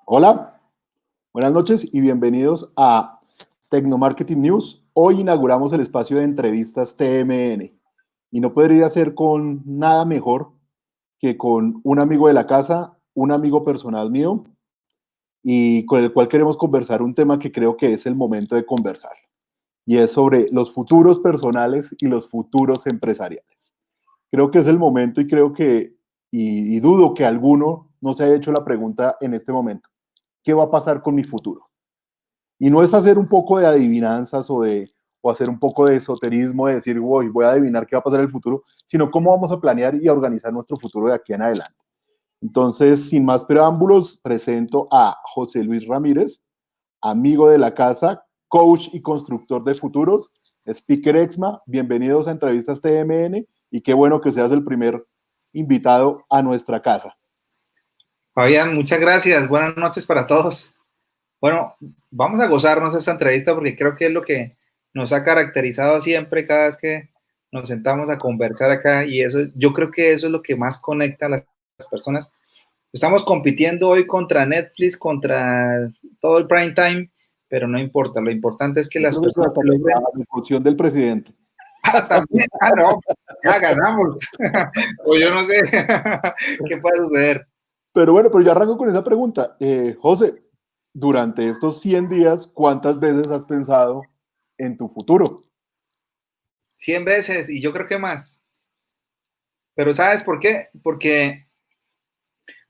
Hola, buenas noches y bienvenidos a Tecnomarketing News. Hoy inauguramos el espacio de entrevistas TMN y no podría ser con nada mejor que con un amigo de la casa, un amigo personal mío y con el cual queremos conversar un tema que creo que es el momento de conversar y es sobre los futuros personales y los futuros empresariales. Creo que es el momento y creo que, y dudo que alguno no se haya hecho la pregunta en este momento. ¿Qué va a pasar con mi futuro? Y no es hacer un poco de adivinanzas o hacer un poco de esoterismo de decir, voy a adivinar qué va a pasar en el futuro, sino cómo vamos a planear y a organizar nuestro futuro de aquí en adelante. Entonces, sin más preámbulos, presento a José Luis Ramírez, amigo de la casa, coach y constructor de futuros, speaker EXMA. Bienvenidos a Entrevistas TMN y qué bueno que seas el primer invitado a nuestra casa. Fabián, muchas gracias. Buenas noches para todos. Bueno, vamos a gozarnos esta entrevista porque creo que es lo que nos ha caracterizado siempre cada vez que nos sentamos a conversar acá y eso, yo creo que eso es lo que más conecta a las personas. Estamos compitiendo hoy contra Netflix, contra todo el prime time, pero no importa, lo importante es que Yo las creo que personas hasta logren. la discusión del presidente. También, no, ya ganamos. O yo no sé qué puede suceder. Pero bueno, pero yo arranco con esa pregunta. José, durante estos 100 días, ¿cuántas veces has pensado en tu futuro? 100 veces y yo creo que más. Pero ¿sabes por qué? Porque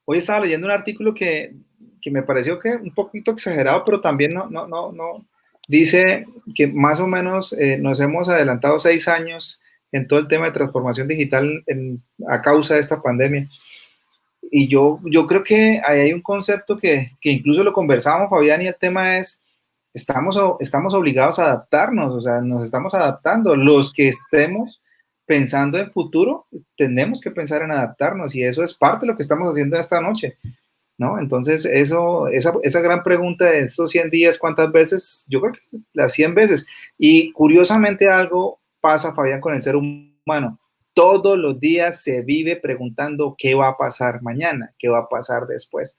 hoy estaba leyendo un artículo que me pareció que un poquito exagerado, pero también no. Dice que más o menos nos hemos adelantado 6 años en todo el tema de transformación digital a causa de esta pandemia. Y yo creo que ahí hay un concepto que incluso lo conversábamos, Fabián, y el tema es, estamos obligados a adaptarnos, o sea, nos estamos adaptando. Los que estemos pensando en futuro, tenemos que pensar en adaptarnos y eso es parte de lo que estamos haciendo esta noche, ¿no? Entonces, esa gran pregunta de estos 100 días, ¿cuántas veces? Yo creo que las 100 veces. Y curiosamente algo pasa, Fabián, con el ser humano. Todos los días se vive preguntando qué va a pasar mañana, qué va a pasar después.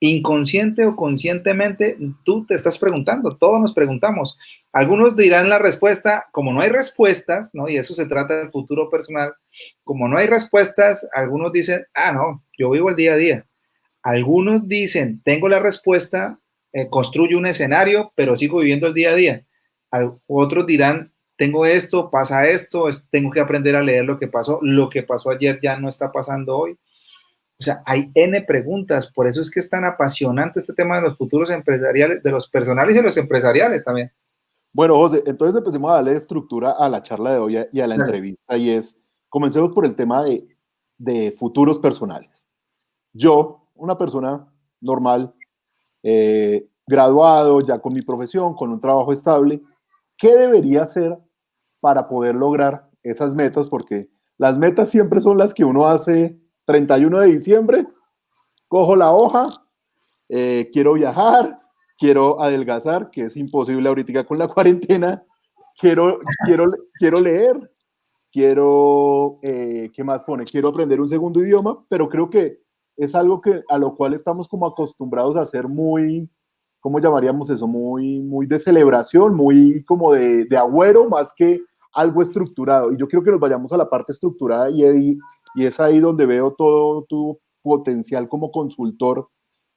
Inconsciente o conscientemente, tú te estás preguntando, todos nos preguntamos. Algunos dirán la respuesta, como no hay respuestas, ¿no? Y eso se trata del futuro personal, como no hay respuestas, algunos dicen, no, yo vivo el día a día. Algunos dicen, tengo la respuesta, construyo un escenario, pero sigo viviendo el día a día. Otros dirán, tengo esto, pasa esto, tengo que aprender a leer lo que pasó ayer ya no está pasando hoy. O sea, hay N preguntas, por eso es que es tan apasionante este tema de los futuros empresariales, de los personales y de los empresariales también. Bueno, José, entonces empecemos a darle estructura a la charla de hoy y a la Claro. entrevista y es, comencemos por el tema de futuros personales. Yo, una persona normal, graduado, ya con mi profesión, con un trabajo estable, ¿qué debería hacer para poder lograr esas metas? Porque las metas siempre son las que uno hace 31 de diciembre, cojo la hoja, quiero viajar, quiero adelgazar, que es imposible ahorita con la cuarentena, quiero leer, ¿qué más pone? Quiero aprender un segundo idioma, pero creo que es algo a lo cual estamos como acostumbrados a ser muy, ¿cómo llamaríamos eso? Muy de celebración, muy como de agüero, más que algo estructurado. Y yo quiero que nos vayamos a la parte estructurada y es ahí donde veo todo tu potencial como consultor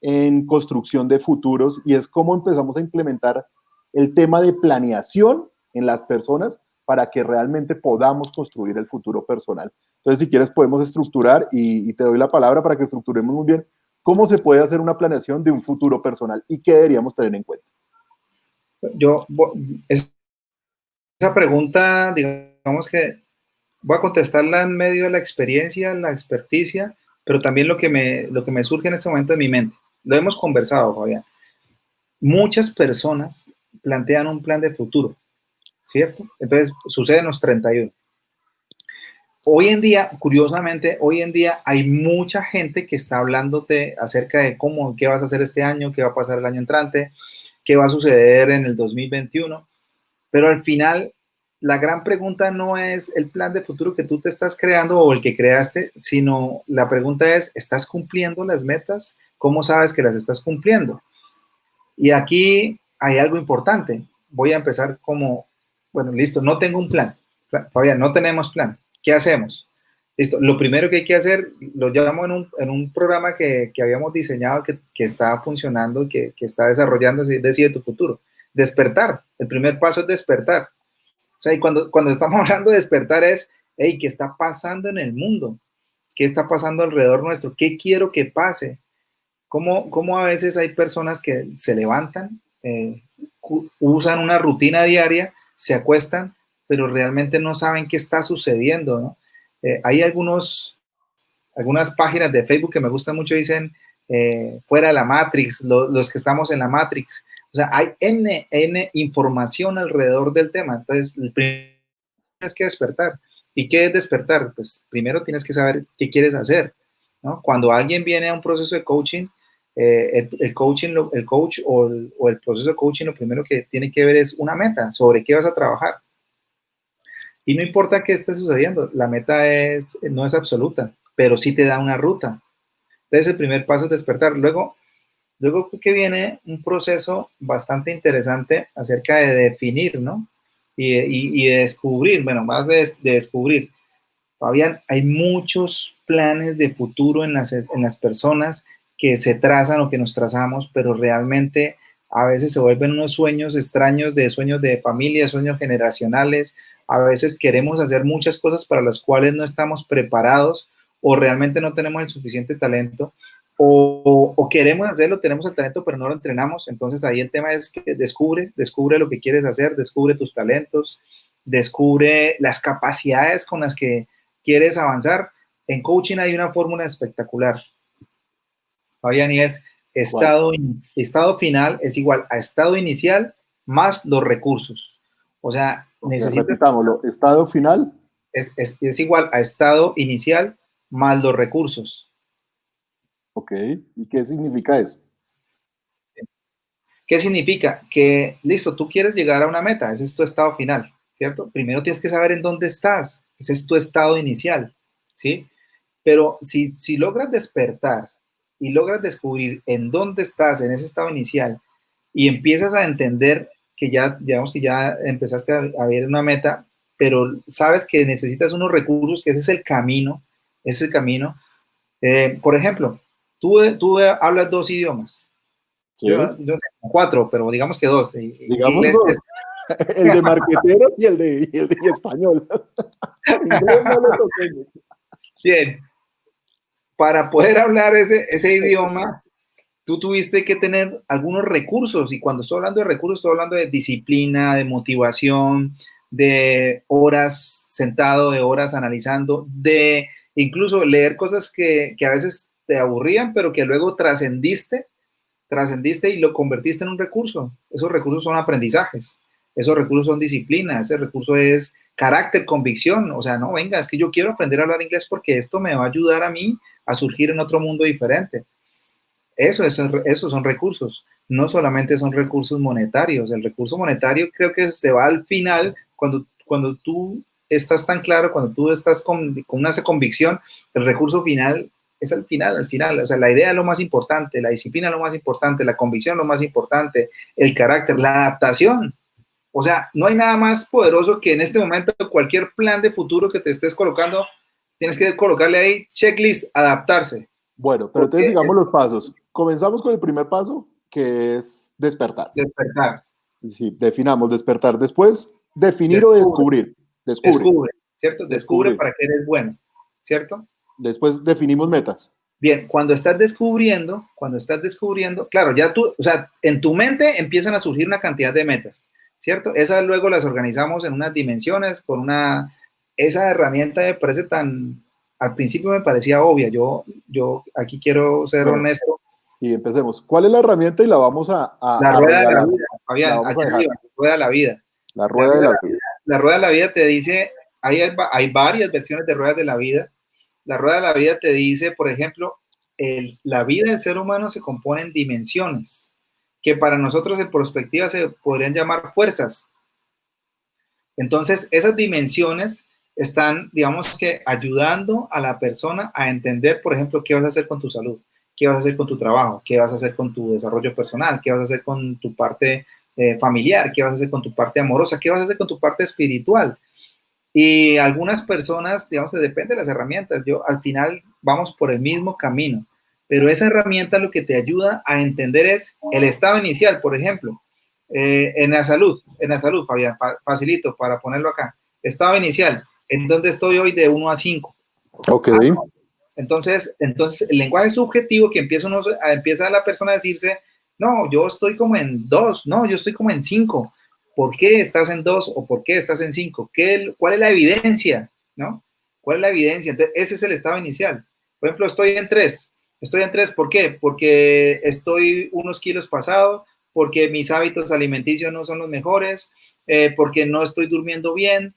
en construcción de futuros y es cómo empezamos a implementar el tema de planeación en las personas para que realmente podamos construir el futuro personal. Entonces, si quieres, podemos estructurar y te doy la palabra para que estructuremos muy bien cómo se puede hacer una planeación de un futuro personal y qué deberíamos tener en cuenta. Yo, esa pregunta, digamos que voy a contestarla en medio de la experiencia, la experticia, pero también lo que me surge en este momento en mi mente. Lo hemos conversado, Fabián. Muchas personas plantean un plan de futuro, ¿cierto? Entonces, sucede en los 31. Hoy en día, curiosamente, hoy en día hay mucha gente que está hablándote acerca de cómo, qué vas a hacer este año, qué va a pasar el año entrante, qué va a suceder en el 2021. Pero al final, la gran pregunta no es el plan de futuro que tú te estás creando o el que creaste, sino la pregunta es, ¿estás cumpliendo las metas? ¿Cómo sabes que las estás cumpliendo? Y aquí hay algo importante. Voy a empezar como, bueno, listo, no tengo un plan. Fabián, no tenemos plan. ¿Qué hacemos? Listo, lo primero que hay que hacer, lo llamo en un programa que habíamos diseñado, que está funcionando, que está desarrollando, Decide tu futuro. Despertar. El primer paso es despertar. O sea, y cuando estamos hablando de despertar es, hey, ¿qué está pasando en el mundo? ¿Qué está pasando alrededor nuestro? ¿Qué quiero que pase? ¿Cómo a veces hay personas que se levantan, usan una rutina diaria, se acuestan, pero realmente no saben qué está sucediendo, ¿no? Hay algunas páginas de Facebook que me gustan mucho, dicen, fuera de la Matrix, los que estamos en la Matrix. O sea, hay N información alrededor del tema. Entonces, el primero tienes que despertar. ¿Y qué es despertar? Pues primero tienes que saber qué quieres hacer, ¿no? Cuando alguien viene a un proceso de coaching, el coach o el proceso de coaching, lo primero que tiene que ver es una meta, sobre qué vas a trabajar. Y no importa qué esté sucediendo, la meta no es absoluta, pero sí te da una ruta. Entonces el primer paso es despertar. Luego que viene un proceso bastante interesante acerca de definir, ¿no? Y de descubrir, bueno, más de descubrir. Fabián, hay muchos planes de futuro en las personas que se trazan o que nos trazamos, pero realmente a veces se vuelven unos sueños extraños, de sueños de familia, sueños generacionales. A veces queremos hacer muchas cosas para las cuales no estamos preparados o realmente no tenemos el suficiente talento. O queremos hacerlo, tenemos el talento, pero no lo entrenamos. Entonces ahí el tema es que descubre lo que quieres hacer, descubre tus talentos, descubre las capacidades con las que quieres avanzar. En coaching hay una fórmula espectacular, Fabián, y es estado final es igual a estado inicial más los recursos. O sea, repitámoslo, estado final. Es igual a estado inicial más los recursos. Ok, ¿y qué significa eso? ¿Qué significa? Que, listo, tú quieres llegar a una meta, ese es tu estado final, ¿cierto? Primero tienes que saber en dónde estás, ese es tu estado inicial, ¿sí? Pero si logras despertar y logras descubrir en dónde estás en ese estado inicial y empiezas a entender que ya, digamos que ya empezaste a ver una meta, pero sabes que necesitas unos recursos, que ese es el camino, ese es el camino. Por ejemplo, tú hablas 2 idiomas. Sí. Yo sé 4, pero digamos que 2. Digamos inglés, 2. El de marquetero y el de español. Inglés no lo toquemos. Bien. Para poder hablar ese idioma, tú tuviste que tener algunos recursos. Y cuando estoy hablando de recursos, estoy hablando de disciplina, de motivación, de horas sentado, de horas analizando, de incluso leer cosas que a veces te aburrían, pero que luego trascendiste y lo convertiste en un recurso. Esos recursos son aprendizajes, esos recursos son disciplina, ese recurso es carácter, convicción. O sea, no, venga, es que yo quiero aprender a hablar inglés porque esto me va a ayudar a mí a surgir en otro mundo diferente. Esos son recursos, no solamente son recursos monetarios. El recurso monetario creo que se va al final cuando tú estás tan claro, cuando tú estás con una convicción, el recurso final es al final. O sea, la idea es lo más importante, la disciplina es lo más importante, la convicción es lo más importante, el carácter, la adaptación. O sea, no hay nada más poderoso que en este momento cualquier plan de futuro que te estés colocando, tienes que colocarle ahí checklist, adaptarse. Bueno, pero entonces sigamos los pasos. Comenzamos con el primer paso, que es despertar. Despertar. Sí, definamos despertar. Después, definir o descubrir. Descubre, ¿cierto? Descubre para qué eres bueno, ¿cierto? Después definimos metas. Bien, cuando estás descubriendo, claro, ya tú, o sea, en tu mente empiezan a surgir una cantidad de metas, ¿cierto? Esas luego las organizamos en unas dimensiones esa herramienta me parece al principio me parecía obvia, yo aquí quiero ser honesto. Y empecemos. ¿Cuál es la herramienta? Y la vamos a la rueda de la vida, Fabián, allá arriba, la rueda de la vida. La rueda de la vida. La rueda de la vida te dice, hay varias versiones de ruedas de la vida. La rueda de la vida te dice, por ejemplo, la vida del ser humano se compone en dimensiones, que para nosotros en perspectiva se podrían llamar fuerzas. Entonces, esas dimensiones están, digamos que, ayudando a la persona a entender, por ejemplo, qué vas a hacer con tu salud, ¿Qué vas a hacer con tu trabajo? ¿Qué vas a hacer con tu desarrollo personal? ¿Qué vas a hacer con tu parte familiar? ¿Qué vas a hacer con tu parte amorosa? ¿Qué vas a hacer con tu parte espiritual? Y algunas personas, digamos, depende de las herramientas. Yo, al final, vamos por el mismo camino. Pero esa herramienta lo que te ayuda a entender es el estado inicial, por ejemplo, en la salud, Fabián, facilito para ponerlo acá. Estado inicial, ¿en dónde estoy hoy de 1 a 5? Ok. Entonces el lenguaje subjetivo que empieza la persona a decirse, no, yo estoy como en 2, no, yo estoy como en 5. ¿Por qué estás en 2 o por qué estás en 5? ¿Cuál es la evidencia? ¿No? ¿Cuál es la evidencia? Entonces, ese es el estado inicial. Por ejemplo, estoy en 3. Estoy en 3, ¿por qué? Porque estoy unos kilos pasado, porque mis hábitos alimenticios no son los mejores, porque no estoy durmiendo bien,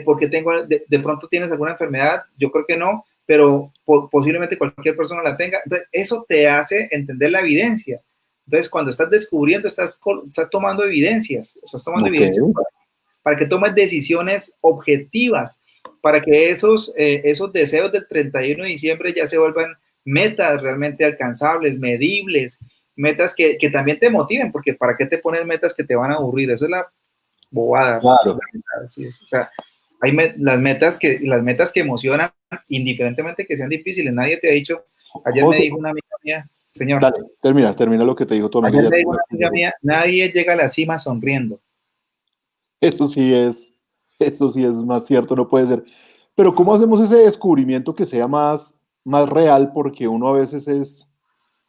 porque de pronto tienes alguna enfermedad, yo creo que no, pero posiblemente cualquier persona la tenga. Entonces, eso te hace entender la evidencia. Entonces, cuando estás descubriendo, estás tomando evidencias, para que tomes decisiones objetivas, para que esos deseos del 31 de diciembre ya se vuelvan metas realmente alcanzables, medibles, metas que también te motiven, porque ¿para qué te pones metas que te van a aburrir? Eso es la bobada. Claro. O sea, hay las metas que emocionan, indiferentemente que sean difíciles. Nadie te ha dicho, ayer José, me dijo una amiga mía, señor, dale, termina lo que te dijo tu amiga. ayer me dijo una amiga mía, nadie llega a la cima sonriendo. Eso eso sí es más cierto, no puede ser. Pero ¿cómo hacemos ese descubrimiento que sea más real? Porque uno a veces es,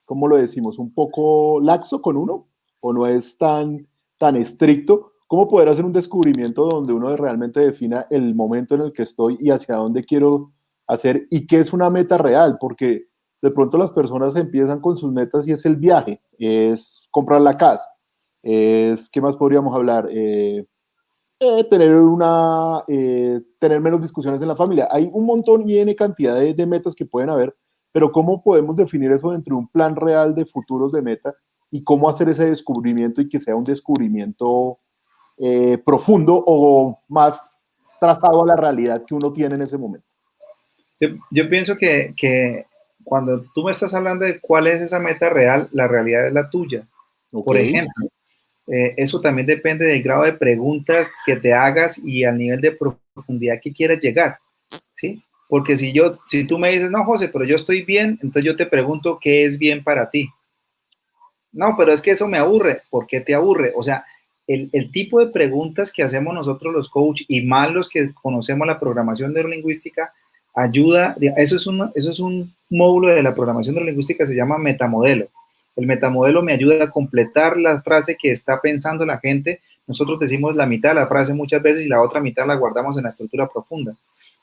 ¿cómo lo decimos? Un poco laxo con uno, o no es tan estricto. ¿Cómo poder hacer un descubrimiento donde uno realmente defina el momento en el que estoy y hacia dónde quiero hacer y qué es una meta real? Porque de pronto las personas empiezan con sus metas y es el viaje, es comprar la casa, ¿qué más podríamos hablar? Tener menos discusiones en la familia. Hay un montón y N cantidad de metas que pueden haber, pero ¿cómo podemos definir eso dentro de un plan real de futuros de meta y cómo hacer ese descubrimiento y que sea un descubrimiento profundo o más trazado a la realidad que uno tiene en ese momento? Yo pienso que cuando tú me estás hablando de cuál es esa meta real, la realidad es la tuya. Ok, Por ejemplo, eso también depende del grado de preguntas que te hagas y al nivel de profundidad que quieras llegar, ¿sí? Porque si tú me dices, no, José, pero yo estoy bien, entonces yo te pregunto, ¿qué es bien para ti? No, pero es que eso me aburre. ¿Por qué te aburre? O sea, el tipo de preguntas que hacemos nosotros los coach y más los que conocemos la programación neurolingüística ayuda, eso es un módulo de la programación neurolingüística, se llama metamodelo. El metamodelo me ayuda a completar la frase que está pensando la gente. Nosotros decimos la mitad de la frase muchas veces y la otra mitad la guardamos en la estructura profunda.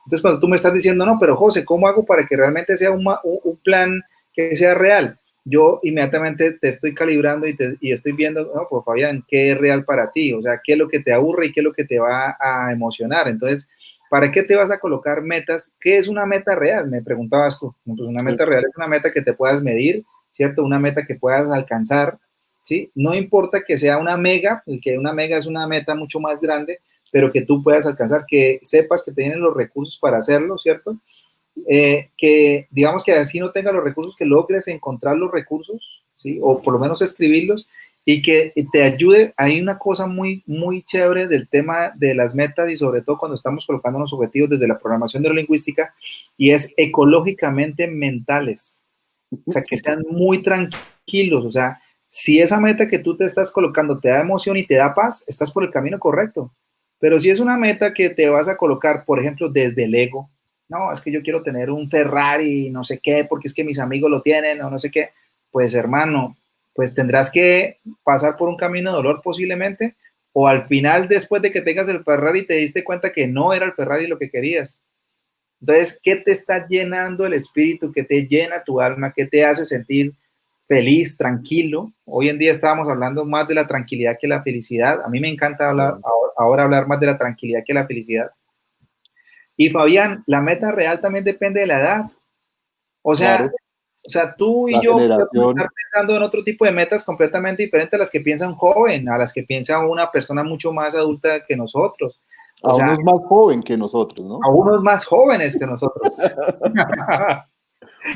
Entonces, cuando tú me estás diciendo, no, pero José, ¿cómo hago para que realmente sea un plan que sea real? Yo inmediatamente te estoy calibrando y estoy viendo, no, pues Fabián, ¿qué es real para ti? O sea, ¿qué es lo que te aburre y qué es lo que te va a emocionar? Entonces, ¿para qué te vas a colocar metas? ¿Qué es una meta real? Me preguntabas tú. Pues una meta real es una meta que te puedas medir, ¿cierto? Una meta que puedas alcanzar, ¿sí? No importa que sea una mega, porque una mega es una meta mucho más grande, pero que tú puedas alcanzar, que sepas que tienes los recursos para hacerlo, ¿cierto? Que digamos que así no tenga los recursos, que logres encontrar los recursos, ¿sí? O por lo menos escribirlos y que te ayude. Hay una cosa muy, muy chévere del tema de las metas y sobre todo cuando estamos colocando los objetivos desde la programación neurolingüística y es ecológicamente mentales, o sea, que sean muy tranquilos, o sea, si esa meta que tú te estás colocando te da emoción y te da paz, estás por el camino correcto. Pero si es una meta que te vas a colocar, por ejemplo, desde el ego, no, es que yo quiero tener un Ferrari, no sé qué, porque es que mis amigos lo tienen, o no sé qué, pues hermano, pues tendrás que pasar por un camino de dolor posiblemente, o al final, después de que tengas el Ferrari, te diste cuenta que no era el Ferrari lo que querías. Entonces, ¿qué te está llenando el espíritu? ¿Qué te llena tu alma? ¿Qué te hace sentir feliz, tranquilo? Hoy en día estábamos hablando más de la tranquilidad que la felicidad. A mí me encanta ahora hablar más de la tranquilidad que la felicidad. Y Fabián, la meta real también depende de la edad. O sea, claro, tú y la yo podemos generación. estar pensando en otro tipo de metas completamente diferentes a las que piensa un joven, a las que piensa una persona mucho más adulta que nosotros. O A sea, unos más joven que nosotros, a ¿no? unos más jóvenes que nosotros.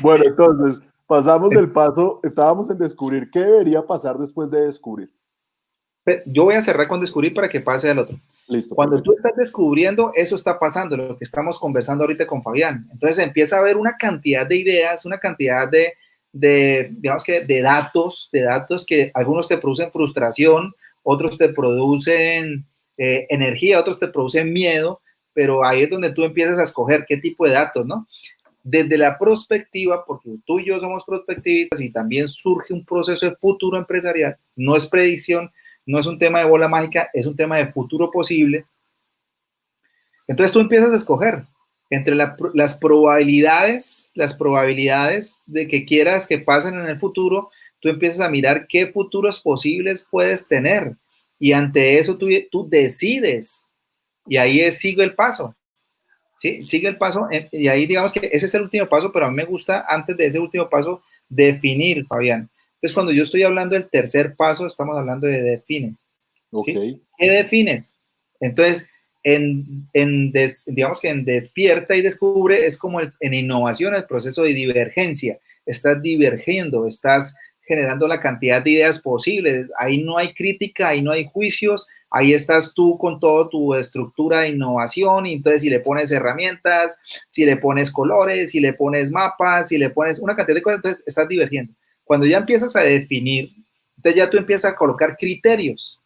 Bueno, entonces, Pasamos del paso, estábamos en descubrir qué debería pasar después de descubrir. Yo voy a cerrar con descubrir para que pase al otro. Listo, Cuando perfecto. tú estás descubriendo, eso está pasando, lo que estamos conversando ahorita con Fabián. Entonces empieza a haber una cantidad de ideas, una cantidad digamos que de datos que algunos te producen frustración, otros te producen energía, otros te producen miedo, pero ahí es donde tú empiezas a escoger qué tipo de datos, ¿no? Desde la prospectiva, porque tú y yo somos prospectivistas y también surge un proceso de futuro empresarial, no es predicción, no es un tema de bola mágica, es un tema de futuro posible. Entonces tú empiezas a escoger entre las probabilidades de que quieras que pasen en el futuro, tú empiezas a mirar qué futuros posibles puedes tener y ante eso tú decides y ahí sigue el paso. ¿Sí? Sigue el paso y ahí digamos que ese es el último paso, pero a mí me gusta antes de ese último paso definir, Fabián. Entonces cuando yo estoy hablando del tercer paso, estamos hablando de define. Ok. ¿Sí? ¿Qué defines? Entonces, digamos que en despierta y descubre es como en innovación el proceso de divergencia. Estás divergiendo, estás generando la cantidad de ideas posibles. Ahí no hay crítica, ahí no hay juicios, ahí estás tú con toda tu estructura de innovación y entonces si le pones herramientas, si le pones colores, si le pones mapas, si le pones una cantidad de cosas, entonces estás divergiendo. Cuando ya empiezas a definir, entonces ya tú empiezas a colocar criterios.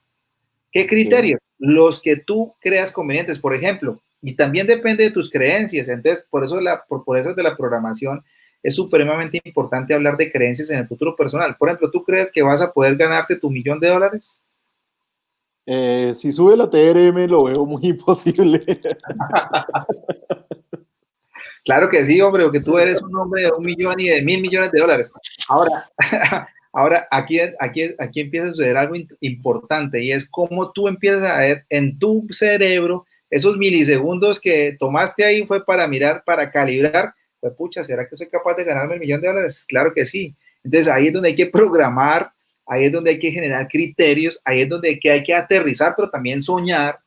¿Qué criterios? Los que tú creas convenientes, por ejemplo, y también depende de tus creencias. Entonces, por eso de la programación es supremamente importante hablar de creencias en el futuro personal. Por ejemplo, ¿tú crees que vas a poder ganarte tu $1.000.000? Si sube la TRM lo veo muy imposible. Claro que sí, hombre, porque tú eres un hombre de 1.000.000 y de 1.000.000.000 de dólares. Ahora, ahora aquí empieza a suceder algo importante y es cómo tú empiezas a ver en tu cerebro esos milisegundos que tomaste ahí fue para mirar, para calibrar. Pues pucha, ¿será que soy capaz de ganarme $1.000.000? Claro que sí. Entonces ahí es donde hay que programar, ahí es donde hay que generar criterios, ahí es donde hay que aterrizar, pero también soñar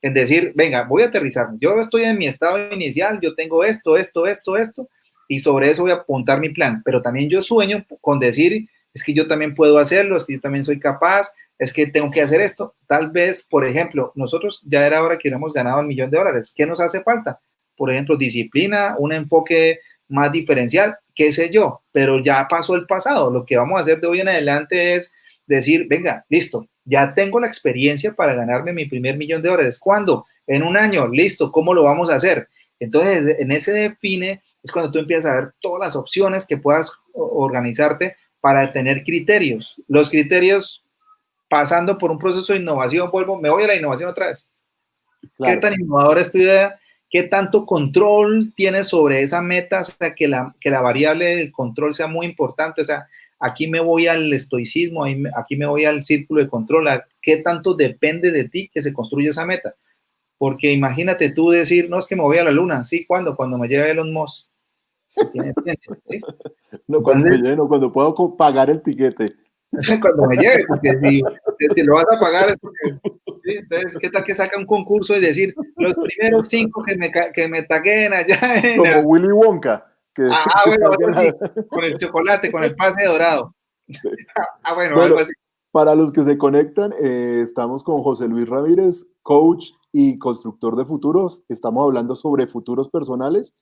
en decir, venga, voy a aterrizar. Yo estoy en mi estado inicial, yo tengo esto, y sobre eso voy a apuntar mi plan. Pero también yo sueño con decir, es que yo también puedo hacerlo, es que yo también soy capaz, es que tengo que hacer esto. Tal vez, por ejemplo, nosotros ya era hora que hubiéramos ganado $1.000.000. ¿Qué nos hace falta? Por ejemplo, disciplina, un enfoque más diferencial, qué sé yo, pero ya pasó el pasado. Lo que vamos a hacer de hoy en adelante es decir, venga, listo, ya tengo la experiencia para ganarme mi primer $1.000.000. ¿Cuándo? En un año, listo, ¿cómo lo vamos a hacer? Entonces, en ese define es cuando tú empiezas a ver todas las opciones que puedas organizarte para tener criterios. Los criterios, pasando por un proceso de innovación, me voy a la innovación otra vez. Claro. ¿Qué tan innovadora es tu idea? ¿Qué tanto control tienes sobre esa meta? O sea, que la variable del control sea muy importante. O sea, aquí me voy al estoicismo, aquí me voy al círculo de control. ¿Qué tanto depende de ti que se construya esa meta? Porque imagínate tú decir, no, es que me voy a la luna. ¿Sí? ¿Cuándo? Cuando me lleve Elon Musk. Se tiene ciencia, ¿sí? No, cuando me lleve, no, cuando puedo pagar el tiquete. Cuando me lleve, porque si lo vas a pagar es porque, ¿sí? Entonces, ¿qué tal que saca un concurso y decir los primeros 5 que me taguen allá? Como Willy Wonka. Bueno, algo así, con el chocolate, con el pase dorado. Bueno, algo así. Para los que se conectan, estamos con José Luis Ramírez, coach y constructor de futuros. Estamos hablando sobre futuros personales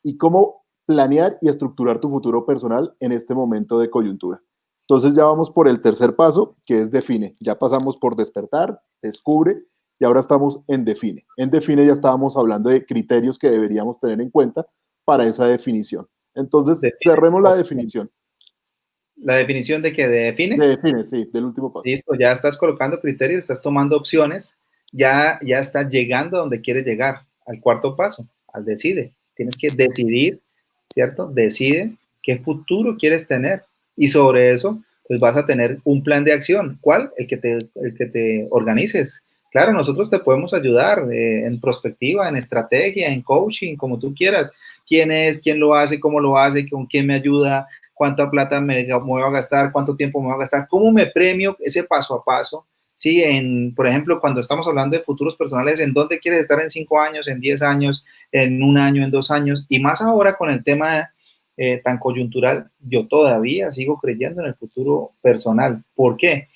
y cómo planear y estructurar tu futuro personal en este momento de coyuntura. Entonces ya vamos por el tercer paso, que es define. Ya pasamos por despertar, descubre, y ahora estamos en define. En define ya estábamos hablando de criterios que deberíamos tener en cuenta para esa definición. Entonces, cerremos la definición. ¿La definición de qué? ¿De define? De define, sí, del último paso. Listo, ya estás colocando criterios, estás tomando opciones, ya estás llegando a donde quieres llegar, al cuarto paso, al decide. Tienes que decidir, ¿cierto? Decide qué futuro quieres tener y sobre eso, pues vas a tener un plan de acción. ¿Cuál? El que te organices. Claro, nosotros te podemos ayudar en prospectiva, en estrategia, en coaching, como tú quieras. ¿Quién es? ¿Quién lo hace? ¿Cómo lo hace? ¿Con quién me ayuda? ¿Cuánta plata me voy a gastar? ¿Cuánto tiempo me voy a gastar? ¿Cómo me premio ese paso a paso? Sí, por ejemplo, cuando estamos hablando de futuros personales, ¿en dónde quieres estar en 5 años, en 10 años, en un año, en 2 años? Y más ahora con el tema tan coyuntural, yo todavía sigo creyendo en el futuro personal. ¿Por qué?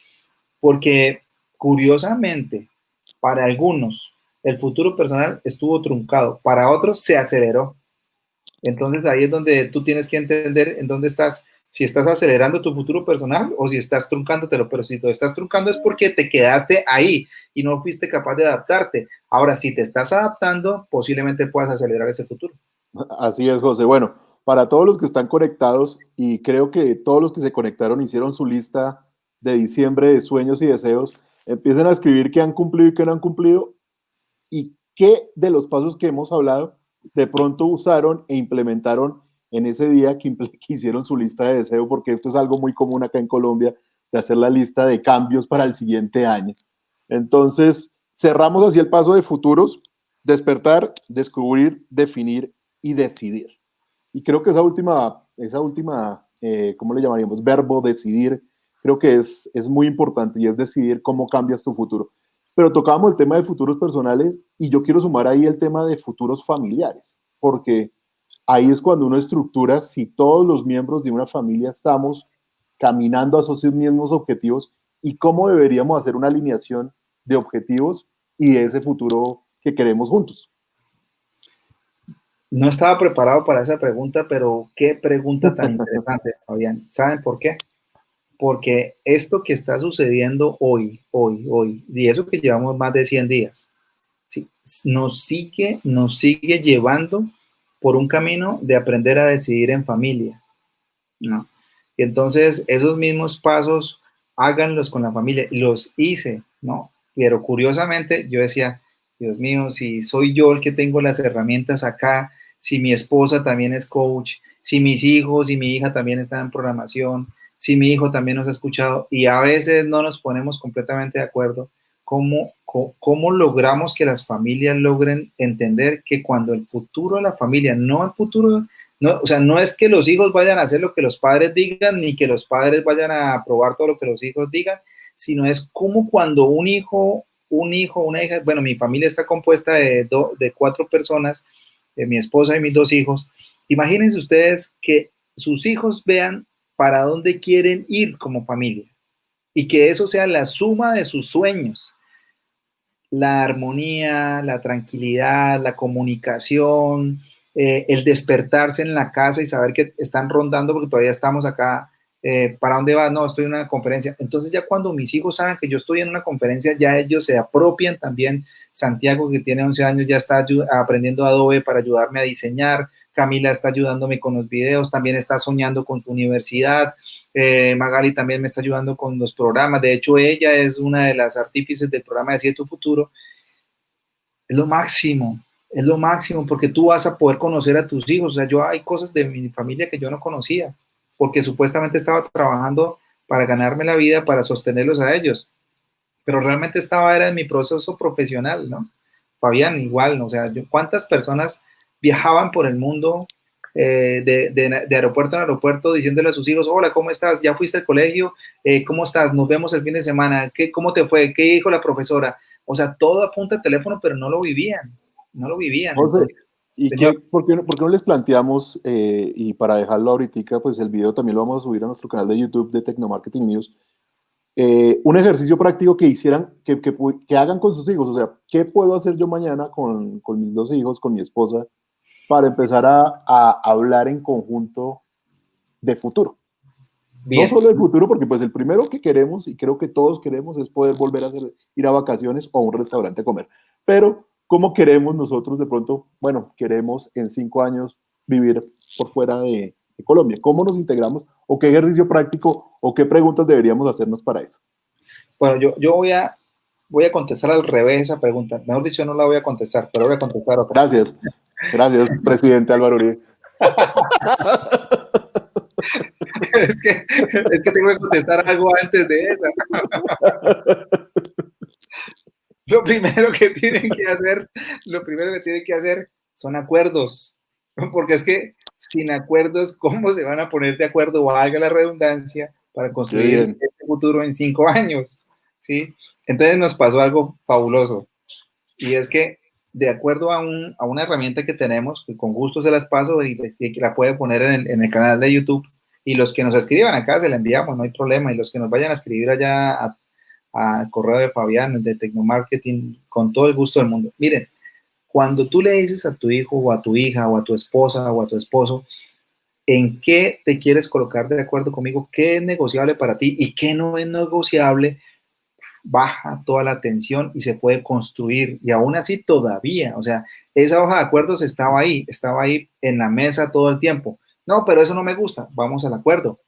Porque curiosamente, para algunos, el futuro personal estuvo truncado, para otros se aceleró. Entonces ahí es donde tú tienes que entender en dónde estás, si estás acelerando tu futuro personal o si estás truncándotelo, pero si te estás truncando es porque te quedaste ahí y no fuiste capaz de adaptarte. Ahora, si te estás adaptando, posiblemente puedas acelerar ese futuro. Así es, José. Bueno, para todos los que están conectados, y creo que todos los que se conectaron hicieron su lista de diciembre de sueños y deseos, empiecen a escribir qué han cumplido y qué no han cumplido y qué de los pasos que hemos hablado de pronto usaron e implementaron en ese día que hicieron su lista de deseo, porque esto es algo muy común acá en Colombia, de hacer la lista de cambios para el siguiente año. Entonces, cerramos así el paso de futuros: despertar, descubrir, definir y decidir. Y creo que ¿cómo le llamaríamos? Verbo decidir, creo que es muy importante, y es decidir cómo cambias tu futuro. Pero tocábamos el tema de futuros personales y yo quiero sumar ahí el tema de futuros familiares, porque ahí es cuando uno estructura si todos los miembros de una familia estamos caminando hacia esos mismos objetivos y cómo deberíamos hacer una alineación de objetivos y de ese futuro que queremos juntos. No estaba preparado para esa pregunta, pero qué pregunta tan interesante, Fabián. ¿Saben por qué? Porque esto que está sucediendo hoy, y eso que llevamos más de 100 días, ¿sí? Nos sigue llevando por un camino de aprender a decidir en familia, ¿no? Y entonces esos mismos pasos háganlos con la familia. Los hice, ¿no? Pero curiosamente yo decía, Dios mío, si soy yo el que tengo las herramientas acá, si mi esposa también es coach, si mis hijos y mi hija también están en programación, si mi hijo también nos ha escuchado y a veces no nos ponemos completamente de acuerdo, ¿cómo logramos que las familias logren entender que cuando el futuro de la familia, no el futuro, no, o sea, no es que los hijos vayan a hacer lo que los padres digan, ni que los padres vayan a aprobar todo lo que los hijos digan, sino es como cuando una hija, bueno, mi familia está compuesta de 4 personas, de mi esposa y mis 2 hijos. Imagínense ustedes que sus hijos vean para dónde quieren ir como familia y que eso sea la suma de sus sueños, la armonía, la tranquilidad, la comunicación, el despertarse en la casa y saber que están rondando porque todavía estamos acá. ¿Para dónde vas? No, estoy en una conferencia. Entonces ya cuando mis hijos saben que yo estoy en una conferencia, ya ellos se apropian también. Santiago, que tiene 11 años, ya está aprendiendo Adobe para ayudarme a diseñar. Camila está ayudándome con los videos, también está soñando con su universidad. Magali también me está ayudando con los programas. De hecho, ella es una de las artífices del programa de Decide tu Futuro. Es lo máximo, porque tú vas a poder conocer a tus hijos. O sea, hay cosas de mi familia que yo no conocía, porque supuestamente estaba trabajando para ganarme la vida, para sostenerlos a ellos, pero realmente era en mi proceso profesional, ¿no? Fabián, igual, ¿no? O sea, ¿cuántas personas viajaban por el mundo de aeropuerto en aeropuerto diciéndole a sus hijos, hola, ¿cómo estás? ¿Ya fuiste al colegio? ¿Cómo estás? Nos vemos el fin de semana. ¿Cómo te fue? ¿Qué dijo la profesora? O sea, todo a punta de teléfono, pero no lo vivían, no lo vivían. José, Entonces, ¿y señor, por qué no les planteamos, y para dejarlo ahorita, pues el video también lo vamos a subir a nuestro canal de YouTube de Tecnomarketing News, un ejercicio práctico que hicieran, que hagan con sus hijos? O sea, ¿qué puedo hacer yo mañana con mis 2 hijos, con mi esposa, para empezar a hablar en conjunto de futuro? No bien. solo de futuro, porque pues el primero que queremos, y creo que todos queremos, es poder volver a ir a vacaciones o a un restaurante a comer. Pero, ¿cómo queremos nosotros de pronto? Bueno, queremos en 5 años vivir por fuera de Colombia. ¿Cómo nos integramos? ¿O qué ejercicio práctico o qué preguntas deberíamos hacernos para eso? Bueno, yo voy a contestar al revés esa pregunta. Mejor dicho, no la voy a contestar, pero voy a contestar otra. Gracias. Gracias, presidente Álvaro Uribe. Es que tengo que contestar algo antes de esa. Lo primero que tienen que hacer son acuerdos, porque es que sin acuerdos, ¿cómo se van a poner de acuerdo, valga la redundancia, para Qué construir bien. este futuro en 5 años? ¿Sí? Entonces nos pasó algo fabuloso, y es que de acuerdo a una herramienta que tenemos, que con gusto se las paso y la puede poner en el canal de YouTube. Y los que nos escriban acá se la enviamos, no hay problema. Y los que nos vayan a escribir allá al correo de Fabián, de Tecnomarketing, con todo el gusto del mundo. Miren, cuando tú le dices a tu hijo o a tu hija o a tu esposa o a tu esposo en qué te quieres colocar de acuerdo conmigo, qué es negociable para ti y qué no es negociable, baja toda la tensión y se puede construir. Y aún así todavía, o sea, esa hoja de acuerdos estaba ahí en la mesa todo el tiempo. No, pero eso no me gusta, vamos al acuerdo.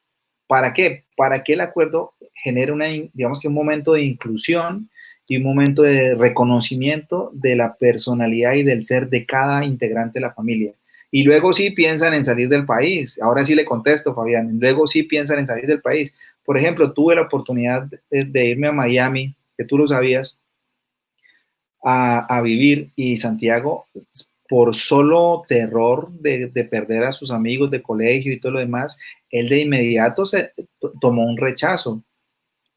¿Para qué? Para que el acuerdo genere digamos que un momento de inclusión y un momento de reconocimiento de la personalidad y del ser de cada integrante de la familia. Y luego sí piensan en salir del país. Ahora sí le contesto, Fabián. Luego sí piensan en salir del país. Por ejemplo, tuve la oportunidad de irme a Miami, que tú lo sabías, a vivir, y Santiago, por solo terror de perder a sus amigos de colegio y todo lo demás, él de inmediato tomó un rechazo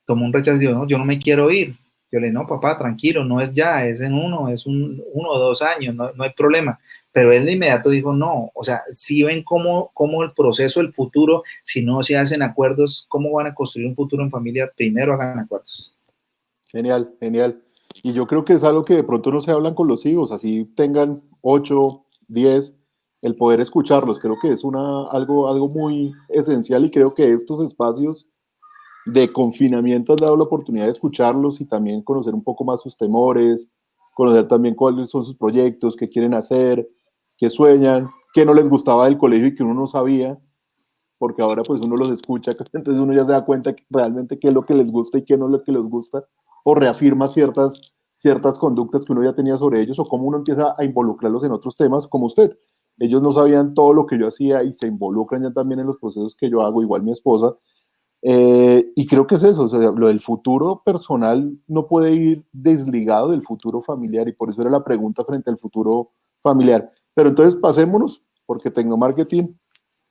y dijo, no, yo no me quiero ir. Yo le dije, no, papá, tranquilo, no es ya, es en es 1 o 2 años, no hay problema. Pero él de inmediato dijo, no, o sea, si ven cómo el proceso, el futuro, si no se hacen acuerdos, ¿cómo van a construir un futuro en familia? Primero hagan acuerdos. Genial, genial. Y yo creo que es algo que de pronto no se hablan con los hijos, así tengan 8, 10, el poder escucharlos, creo que es algo muy esencial, y creo que estos espacios de confinamiento han dado la oportunidad de escucharlos y también conocer un poco más sus temores, conocer también cuáles son sus proyectos, qué quieren hacer, qué sueñan, qué no les gustaba del colegio y que uno no sabía, porque ahora pues uno los escucha, entonces uno ya se da cuenta realmente qué es lo que les gusta y qué no es lo que les gusta, o reafirma ciertas conductas que uno ya tenía sobre ellos, o cómo uno empieza a involucrarlos en otros temas, como usted. Ellos no sabían todo lo que yo hacía y se involucran ya también en los procesos que yo hago, igual mi esposa. Y creo que es eso, o sea, lo del futuro personal no puede ir desligado del futuro familiar, y por eso era la pregunta frente al futuro familiar. Pero entonces pasémonos, porque Tecnomarketing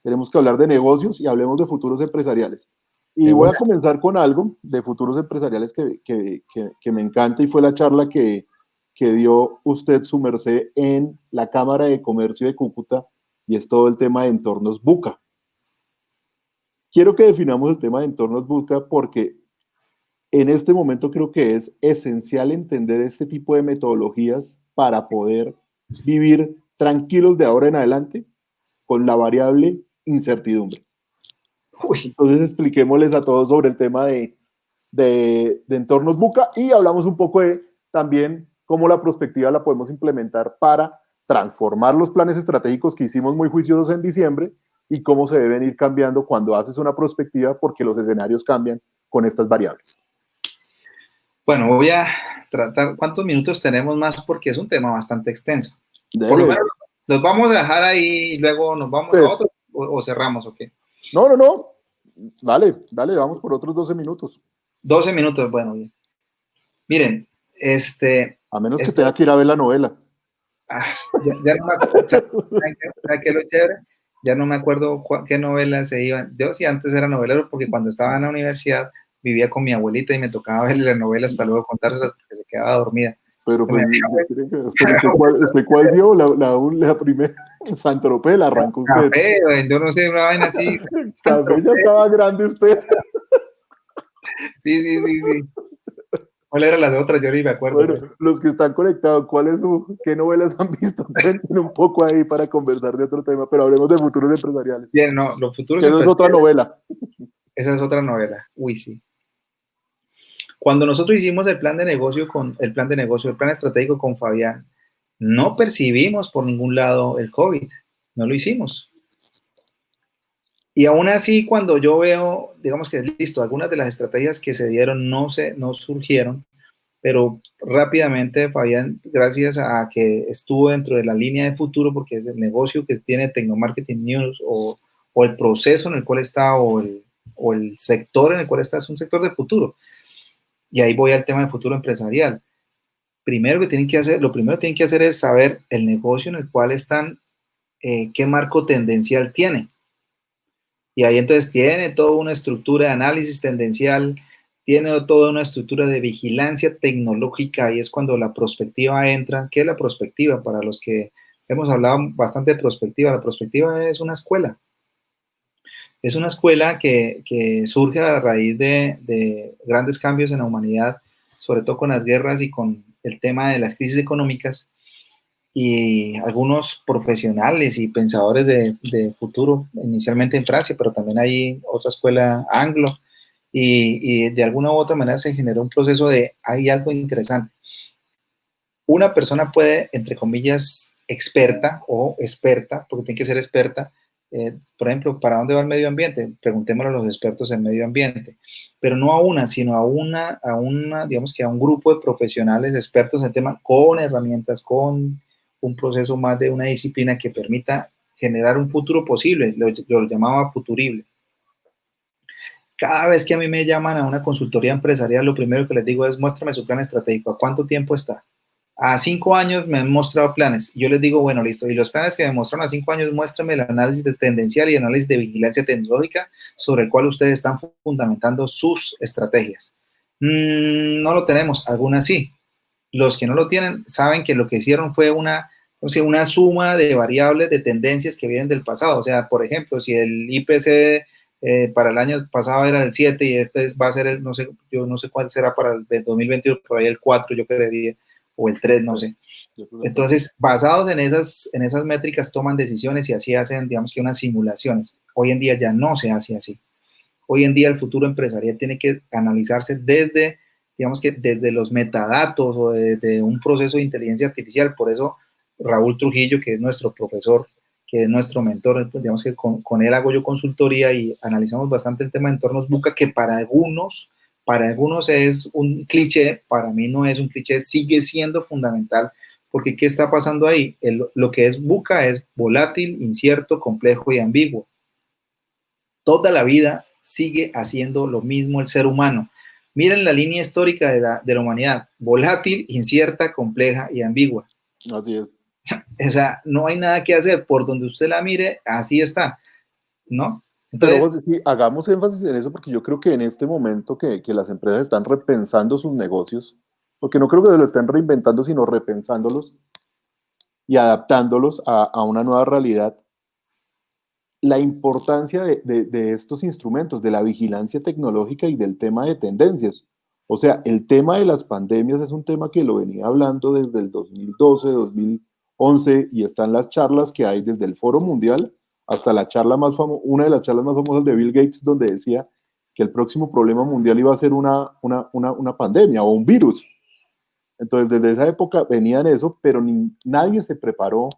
tenemos que hablar de negocios y hablemos de futuros empresariales. Y voy a comenzar con algo de futuros empresariales que me encanta, y fue la charla que dio usted, su merced, en la Cámara de Comercio de Cúcuta, y es todo el tema de entornos VUCA. Quiero que definamos el tema de entornos VUCA porque en este momento creo que es esencial entender este tipo de metodologías para poder vivir tranquilos de ahora en adelante con la variable incertidumbre. Entonces expliquémosles a todos sobre el tema de entornos VUCA, y hablamos un poco de también cómo la prospectiva la podemos implementar para transformar los planes estratégicos que hicimos muy juiciosos en diciembre, y cómo se deben ir cambiando cuando haces una prospectiva, porque los escenarios cambian con estas variables. Bueno, voy a tratar, ¿cuántos minutos tenemos más? Porque es un tema bastante extenso. Por lo menos los vamos a dejar ahí y luego nos vamos a otro, o cerramos, ¿o qué? No. Dale, vamos por otros 12 minutos. 12 minutos, bueno, bien. Miren, a menos que tenga que ir a ver la novela. Ya no me acuerdo, ¿sabe qué es lo chévere? Ya no me acuerdo qué novelas se iban. Yo sí antes era novelero, porque cuando estaba en la universidad vivía con mi abuelita y me tocaba verle las novelas para luego contárselas, porque se quedaba dormida. Pero pues, ¿usted cuál vio? La primera, Saint-Tropez, la arrancó usted. Café, yo no sé, una vaina así. Café, ya estaba grande usted. Sí. ¿Cuál era la de otras? Yo ni me acuerdo. Bueno, los que están conectados, ¿qué novelas han visto? Cuenten un poco ahí para conversar de otro tema, pero hablemos de futuros empresariales. Bien, no, los futuros empresariales. Esa es otra novela. Esa es otra novela. Uy, sí. Cuando nosotros hicimos el plan estratégico con Fabián, no percibimos por ningún lado el COVID, no lo hicimos. Y aún así, cuando yo veo, digamos que listo, algunas de las estrategias que se dieron no surgieron, pero rápidamente Fabián, gracias a que estuvo dentro de la línea de futuro, porque es el negocio que tiene Tecnomarketing News, o el proceso en el cual está, o el sector en el cual está, es un sector de futuro. Y ahí voy al tema de futuro empresarial. Lo primero que tienen que hacer es saber el negocio en el cual están, qué marco tendencial tiene. Y ahí entonces tiene toda una estructura de análisis tendencial, tiene toda una estructura de vigilancia tecnológica y es cuando la prospectiva entra. ¿Qué es la prospectiva? Para los que hemos hablado bastante de prospectiva, la prospectiva es una escuela. Es una escuela que surge a raíz de grandes cambios en la humanidad, sobre todo con las guerras y con el tema de las crisis económicas, y algunos profesionales y pensadores de futuro, inicialmente en Francia, pero también hay otra escuela anglo, y de alguna u otra manera se generó un proceso de, hay algo interesante. Una persona puede, entre comillas, experta o experta, porque tiene que ser experta, por ejemplo, ¿para dónde va el medio ambiente? Preguntémosle a los expertos en medio ambiente, pero no a una, sino digamos que a un grupo de profesionales expertos en el tema con herramientas, con un proceso más de una disciplina que permita generar un futuro posible, lo llamaba futurible. Cada vez que a mí me llaman a una consultoría empresarial, lo primero que les digo es, muéstrame su plan estratégico, ¿a cuánto tiempo está? A 5 años me han mostrado planes. Yo les digo, bueno, listo. Y los planes que me mostraron a 5 años, muéstrame el análisis de tendencial y análisis de vigilancia tecnológica sobre el cual ustedes están fundamentando sus estrategias. No lo tenemos, algunas sí. Los que no lo tienen saben que lo que hicieron fue una suma de variables de tendencias que vienen del pasado. O sea, por ejemplo, si el IPC para el año pasado era el 7 y va a ser el, no sé, yo no sé cuál será para el 2021, por ahí el 4, yo creería, o el 3, no sé. Entonces, basados en esas métricas, toman decisiones y así hacen, digamos que unas simulaciones. Hoy en día ya no se hace así. Hoy en día el futuro empresarial tiene que analizarse desde, digamos que desde los metadatos o desde un proceso de inteligencia artificial. Por eso Raúl Trujillo, que es nuestro profesor, que es nuestro mentor, digamos que con él hago yo consultoría y analizamos bastante el tema de entornos VUCA, que para algunos es un cliché, para mí no es un cliché, sigue siendo fundamental, porque ¿qué está pasando ahí? Lo que es VUCA es volátil, incierto, complejo y ambiguo. Toda la vida sigue haciendo lo mismo el ser humano. Miren la línea histórica de la humanidad, volátil, incierta, compleja y ambigua. Así es. O sea, no hay nada que hacer, por donde usted la mire, así está, ¿no? Pero Entonces, José, sí, hagamos énfasis en eso porque yo creo que en este momento que las empresas están repensando sus negocios, porque no creo que lo estén reinventando, sino repensándolos y adaptándolos a una nueva realidad, la importancia de estos instrumentos, de la vigilancia tecnológica y del tema de tendencias. O sea, el tema de las pandemias es un tema que lo venía hablando desde el 2012, 2011, y están las charlas que hay desde el Foro Mundial hasta la charla más famosa, una de las charlas más famosas de Bill Gates, donde decía que el próximo problema mundial iba a ser una pandemia o un virus. Entonces, desde esa época venían eso, pero nadie se preparó,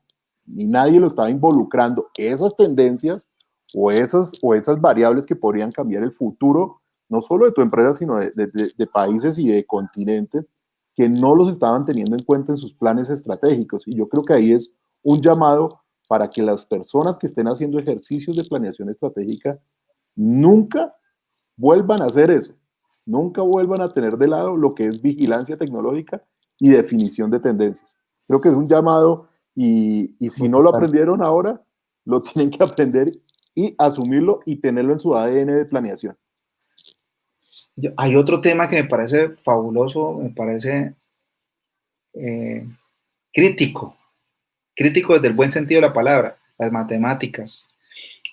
ni nadie lo estaba involucrando. Esas tendencias o esas variables que podrían cambiar el futuro, no solo de tu empresa, sino de países y de continentes, que no los estaban teniendo en cuenta en sus planes estratégicos. Y yo creo que ahí es un llamado para que las personas que estén haciendo ejercicios de planeación estratégica nunca vuelvan a hacer eso. Nunca vuelvan a tener de lado lo que es vigilancia tecnológica y definición de tendencias. Creo que es un llamado y si no lo aprendieron ahora, lo tienen que aprender y asumirlo y tenerlo en su ADN de planeación. hay otro tema que me parece fabuloso, me parece eh, crítico, crítico desde el buen sentido de la palabra, las matemáticas.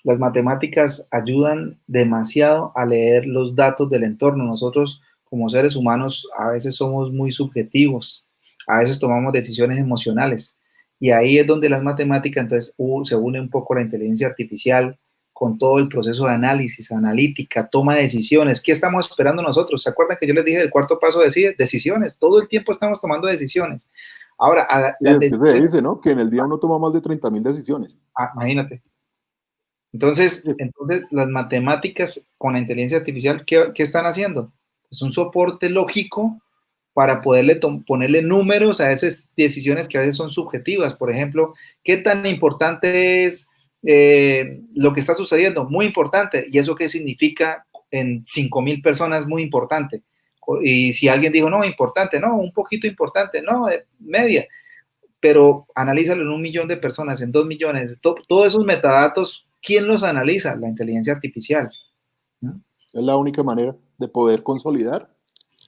Las matemáticas ayudan demasiado a leer los datos del entorno. Nosotros, como seres humanos, a veces somos muy subjetivos, a veces tomamos decisiones emocionales. Y ahí es donde las matemáticas, entonces, se une un poco la inteligencia artificial con todo el proceso de análisis, analítica, toma de decisiones. ¿Qué estamos esperando nosotros? ¿Se acuerdan que yo les dije del cuarto paso de decisiones? Todo el tiempo estamos tomando decisiones. Ahora, las decisiones... Se dice, ¿no? Que en el día uno toma más de 30.000 decisiones. Imagínate. Entonces, las matemáticas con la inteligencia artificial, ¿qué están haciendo? Es un soporte lógico para ponerle números a esas decisiones que a veces son subjetivas. Por ejemplo, ¿qué tan importante es lo que está sucediendo? Muy importante. ¿Y eso qué significa en 5.000 personas? Muy importante. Y si alguien dijo, no, importante, no, un poquito importante, no, media. Pero analízalo en 1.000.000 de personas, en 2.000.000. Todos esos metadatos, ¿quién los analiza? La inteligencia artificial. ¿No? Es la única manera de poder consolidar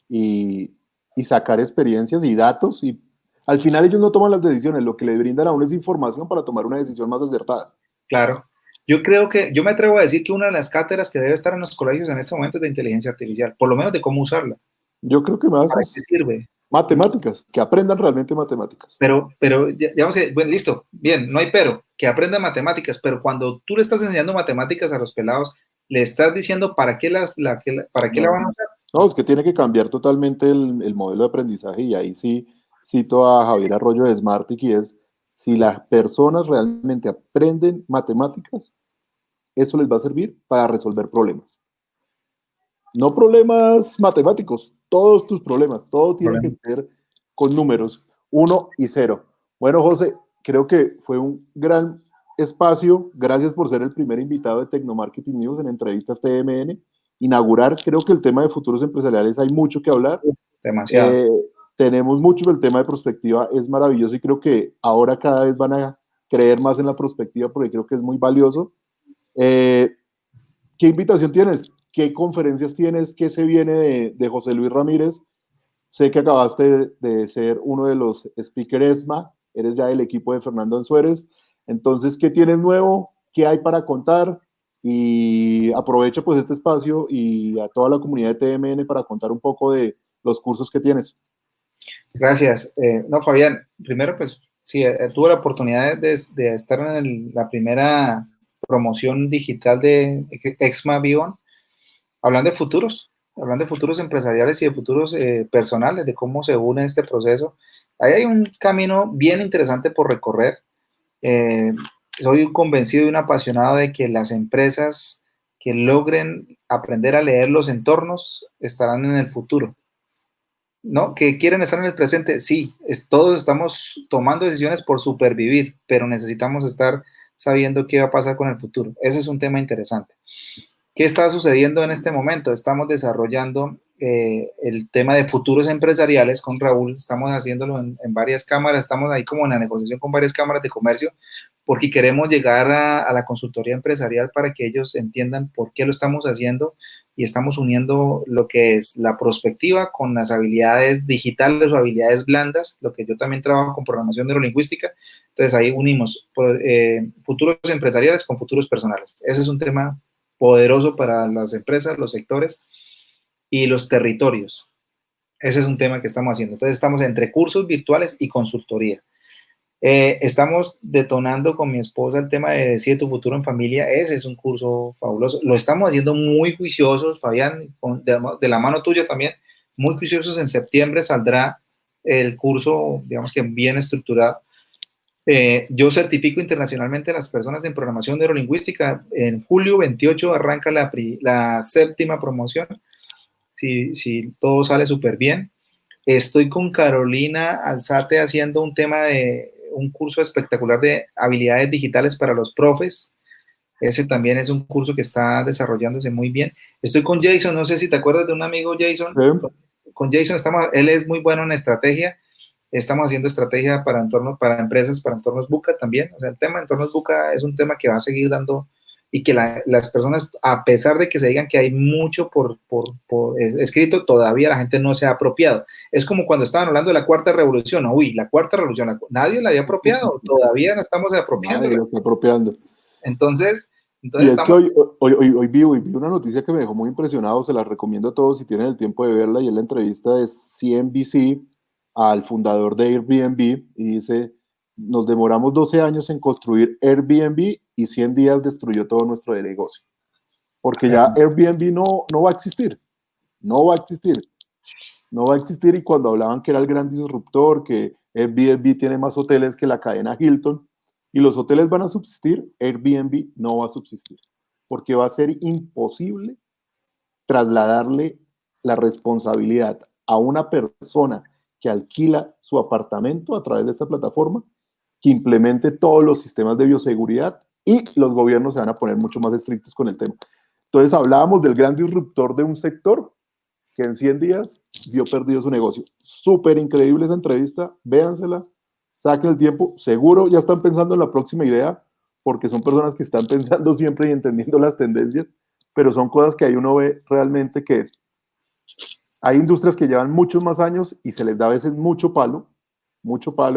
y, y sacar experiencias y datos. Y al final ellos no toman las decisiones, lo que le brindan a uno es información para tomar una decisión más acertada. Claro. Yo creo que, yo me atrevo a decir que una de las cátedras que debe estar en los colegios en este momento es de inteligencia artificial, por lo menos de cómo usarla. Yo creo que más ¿Para qué es sirve? matemáticas, que aprendan realmente matemáticas. Pero, digamos que, bueno, listo, bien, no hay pero, que aprendan matemáticas, pero cuando tú le estás enseñando matemáticas a los pelados, le estás diciendo para qué, para qué la No, van a usar. no, es que tiene que cambiar totalmente el modelo de aprendizaje y ahí sí cito a Javier Arroyo de Smartick y es, si las personas realmente aprenden matemáticas, eso les va a servir para resolver problemas. No problemas matemáticos, todos tus problemas, todo tiene que ser con números, 1 y 0. Bueno, José, creo que fue un gran espacio. Gracias por ser el primer invitado de Tecnomarketing News en entrevistas TMN. Inaugurar, creo que el tema de futuros empresariales hay mucho que hablar. Demasiado. Eh, Tenemos mucho, el tema de prospectiva es maravilloso y creo que ahora cada vez van a creer más en la prospectiva porque creo que es muy valioso. Eh, ¿Qué invitación tienes? ¿Qué conferencias tienes? ¿Qué se viene de José Luis Ramírez? Sé que acabaste de ser uno de los speakers ESMA, eres ya del equipo de Fernando Ensuárez. Entonces, ¿qué tienes nuevo? ¿Qué hay para contar? Y aprovecha pues este espacio y a toda la comunidad de TMN para contar un poco de los cursos que tienes. Gracias. No, Fabián, primero, pues sí, tuve la oportunidad de estar en la primera promoción digital de Exma Beyond, hablando de futuros empresariales y de futuros personales, de cómo se une este proceso. Ahí hay un camino bien interesante por recorrer. Eh, Soy un convencido y un apasionado de que las empresas que logren aprender a leer los entornos estarán en el futuro. ¿No? Que quieren estar en el presente, sí, todos estamos tomando decisiones por supervivir, pero necesitamos estar sabiendo qué va a pasar con el futuro. Ese es un tema interesante. ¿Qué está sucediendo en este momento? Estamos desarrollando el tema de futuros empresariales con Raúl, estamos haciéndolo en varias cámaras, estamos ahí como en la negociación con varias cámaras de comercio, porque queremos llegar a la consultoría empresarial para que ellos entiendan por qué lo estamos haciendo y estamos uniendo lo que es la prospectiva con las habilidades digitales o habilidades blandas, lo que yo también trabajo con programación neurolingüística. Entonces ahí unimos futuros empresariales con futuros personales. Ese es un tema poderoso para las empresas, los sectores y los territorios. Ese es un tema que estamos haciendo. Entonces estamos entre cursos virtuales y consultoría. Estamos detonando con mi esposa el tema de Decide tu futuro en familia. Ese es un curso fabuloso. Lo estamos haciendo muy juiciosos, Fabián, de la mano tuya también, muy juiciosos. En septiembre saldrá el curso, digamos que bien estructurado. Yo certifico internacionalmente a las personas en programación neurolingüística. En julio 28 arranca la séptima promoción, si todo sale súper bien. Estoy con Carolina Alzate haciendo un tema de un curso espectacular de habilidades digitales para los profes. Ese también es un curso que está desarrollándose muy bien. Estoy con Jason, no sé si te acuerdas de un amigo Jason. ¿Sí? Con Jason él es muy bueno en estrategia. Estamos haciendo estrategia para entornos, para empresas, para entornos Buca también. O sea, el tema de entornos Buca es un tema que va a seguir dando y que las personas, a pesar de que se digan que hay mucho por escrito, todavía la gente no se ha apropiado. Es como cuando estaban hablando de la cuarta revolución. Uy, la cuarta revolución, nadie la había apropiado, todavía no estamos Nadie apropiándola. lo está apropiando. Entonces, Y es que estamos... hoy vi una noticia que me dejó muy impresionado, se la recomiendo a todos si tienen el tiempo de verla, y es la entrevista de CNBC al fundador de Airbnb, y dice, nos demoramos 12 años en construir Airbnb y 100 días destruyó todo nuestro negocio, porque ya Airbnb no va a existir, no va a existir, no va a existir, y cuando hablaban que era el gran disruptor, que Airbnb tiene más hoteles que la cadena Hilton, y los hoteles van a subsistir, Airbnb no va a subsistir, porque va a ser imposible trasladarle la responsabilidad a una persona que alquila su apartamento a través de esta plataforma, que implemente todos los sistemas de bioseguridad, y los gobiernos se van a poner mucho más estrictos con el tema. Entonces hablábamos del gran disruptor de un sector que en 100 días vio perdido su negocio. Súper increíble esa entrevista, véansela, saquen el tiempo, seguro ya están pensando en la próxima idea, porque son personas que están pensando siempre y entendiendo las tendencias, pero son cosas que ahí uno ve realmente que hay industrias que llevan muchos más años y se les da a veces mucho palo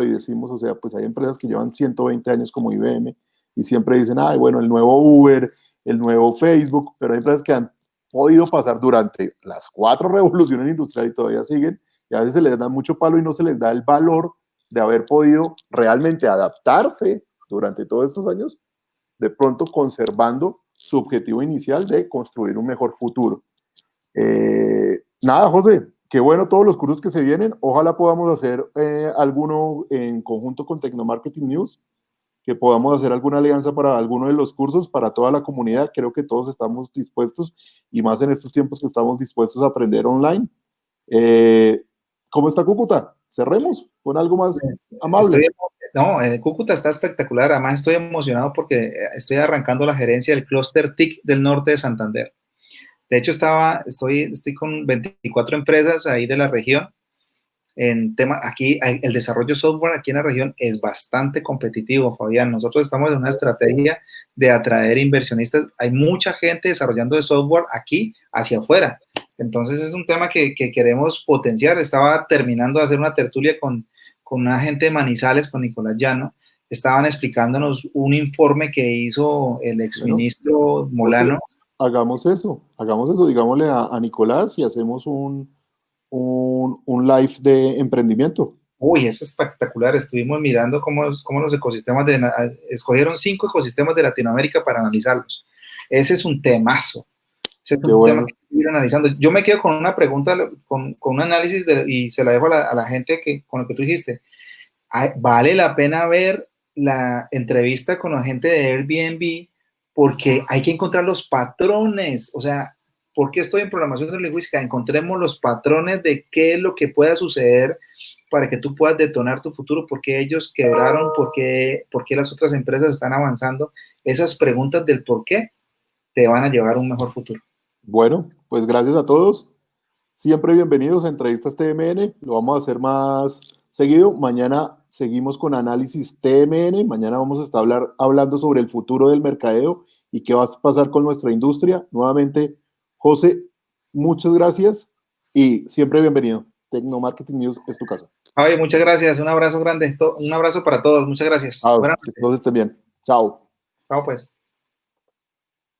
y decimos, o sea, pues hay empresas que llevan 120 años como IBM y siempre dicen, ay, bueno, el nuevo Uber, el nuevo Facebook, pero hay empresas que han podido pasar durante las 4 revoluciones industriales y todavía siguen, y a veces se les da mucho palo y no se les da el valor de haber podido realmente adaptarse durante todos estos años, de pronto conservando su objetivo inicial de construir un mejor futuro. Nada, José, qué bueno todos los cursos que se vienen. Ojalá podamos hacer alguno en conjunto con Tecnomarketing News, que podamos hacer alguna alianza para alguno de los cursos, para toda la comunidad. Creo que todos estamos dispuestos, y más en estos tiempos que estamos dispuestos a aprender online. Eh, ¿Cómo está Cúcuta? Cerremos con algo más amable. No, Cúcuta está espectacular. Además, estoy emocionado porque estoy arrancando la gerencia del clúster TIC del norte de Santander. De hecho, estoy con 24 empresas ahí de la región. En tema, aquí el desarrollo software aquí en la región es bastante competitivo, Fabián. Nosotros estamos en una estrategia de atraer inversionistas. Hay mucha gente desarrollando de software aquí hacia afuera. Entonces es un tema que queremos potenciar. Estaba terminando de hacer una tertulia con una gente de Manizales, con Nicolás Llano. Estaban explicándonos un informe que hizo el exministro Molano. Hagamos eso, digámosle a Nicolás y hacemos un live de emprendimiento. Uy, es espectacular. Estuvimos mirando cómo los ecosistemas escogieron 5 ecosistemas de Latinoamérica para analizarlos. Ese es un temazo. Ese es un tema que estoy ir analizando. Yo me quedo con una pregunta, con un análisis y se la dejo a la gente con lo que tú dijiste. ¿Vale la pena ver la entrevista con la gente de Airbnb? Porque hay que encontrar los patrones. O sea, ¿por qué estoy en programación neurolingüística? Encontremos los patrones de qué es lo que pueda suceder para que tú puedas detonar tu futuro, por qué ellos quebraron, por qué las otras empresas están avanzando. Esas preguntas del por qué te van a llevar a un mejor futuro. Bueno, pues gracias a todos. Siempre bienvenidos a Entrevistas TMN. Lo vamos a hacer más seguido. Mañana seguimos con análisis TMN. Mañana vamos a estar hablando sobre el futuro del mercadeo y qué va a pasar con nuestra industria. Nuevamente, José, muchas gracias y siempre bienvenido. Tecnomarketing News es tu casa. Javi, muchas gracias. Un abrazo grande. Un abrazo para todos. Muchas gracias. Chao, que todos estén bien. Chao. Chao, pues.